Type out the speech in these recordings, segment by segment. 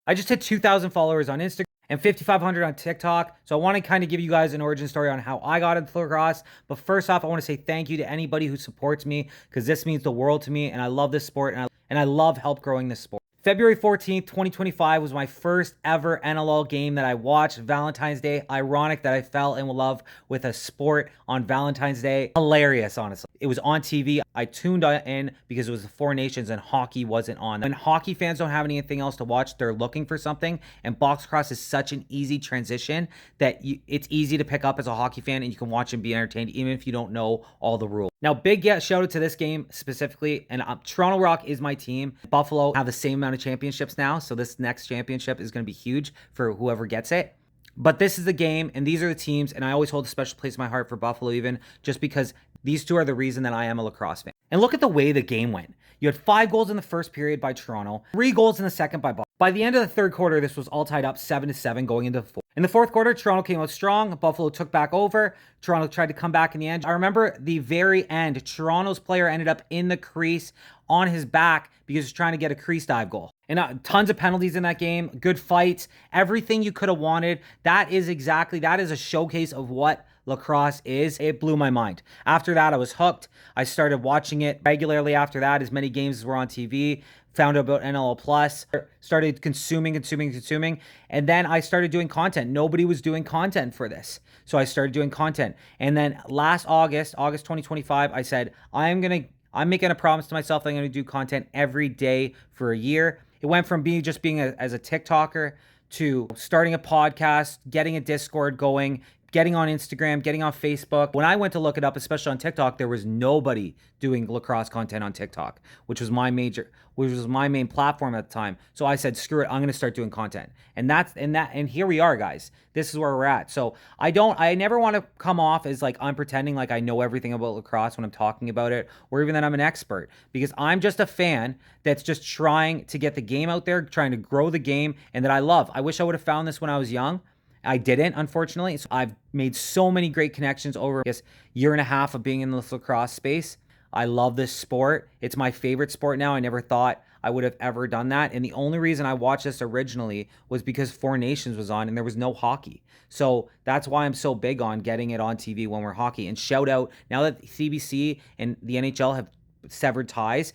I just hit 2,000 followers on Instagram and 5,500 on TikTok. So I want to kind of give you guys an origin story on how I got into lacrosse. But first off, I want to say thank you to anybody who supports me, because this means the world to me, and I love this sport, and I love help growing this sport. February 14th, 2025 was my first ever NLL game that I watched. Valentine's Day. Ironic that I fell in love with a sport on Valentine's Day. Hilarious, honestly. It was on TV. I tuned in because it was the Four Nations and hockey wasn't on. When hockey fans don't have anything else to watch, they're looking for something. And box lacrosse is such an easy transition that it's easy to pick up as a hockey fan, and you can watch and be entertained even if you don't know all the rules. Now, big shout out to this game specifically. And Toronto Rock is my team. Buffalo have the same amount of championships now. So this next championship is going to be huge for whoever gets it. But this is the game, and these are the teams, and I always hold a special place in my heart for Buffalo, even just because these two are the reason that I am a lacrosse fan. And look at the way the game went. You had 5 goals in the first period by Toronto, 3 goals in the second by Buffalo. By the end of the third quarter, this was all tied up 7-7 going into the fourth. In the fourth quarter, Toronto came out strong. Buffalo took back over. Toronto tried to come back in the end. I remember the very end, Toronto's player ended up in the crease on his back because he's trying to get a crease dive goal. And tons of penalties in that game, good fights, everything you could have wanted. That is a showcase of what lacrosse is. It blew my mind. After that, I was hooked. I started watching it regularly after that, as many games as were on TV. Found out about NLL Plus, started consuming. And then I started doing content. Nobody was doing content for this. So I started doing content. And then last August 2025, I said, I'm making a promise to myself that I'm going to do content every day for a year. It went from being as a TikToker to starting a podcast, getting a Discord going, getting on Instagram, getting on Facebook. When I went to look it up, especially on TikTok, there was nobody doing lacrosse content on TikTok, which was my main platform at the time. So I said, screw it, I'm going to start doing content. And here we are, guys. This is where we're at. So I never want to come off as like I'm pretending like I know everything about lacrosse when I'm talking about it, or even that I'm an expert, because I'm just a fan that's just trying to get the game out there, trying to grow the game, and that I love. I wish I would have found this when I was young. I didn't, unfortunately. So I've made so many great connections over this year and a half of being in the lacrosse space. I love this sport. It's my favorite sport now. I never thought I would have ever done that. And the only reason I watched this originally was because Four Nations was on and there was no hockey. So that's why I'm so big on getting it on TV when we're hockey. And shout out, now that CBC and the NHL have severed ties,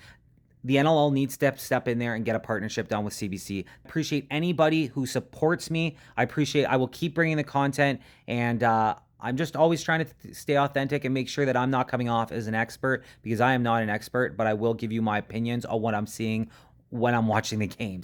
the NLL needs to step in there and get a partnership done with CBC. Appreciate anybody who supports me. I will keep bringing the content, and I'm just always trying to stay authentic and make sure that I'm not coming off as an expert, because I am not an expert, but I will give you my opinions on what I'm seeing when I'm watching the games.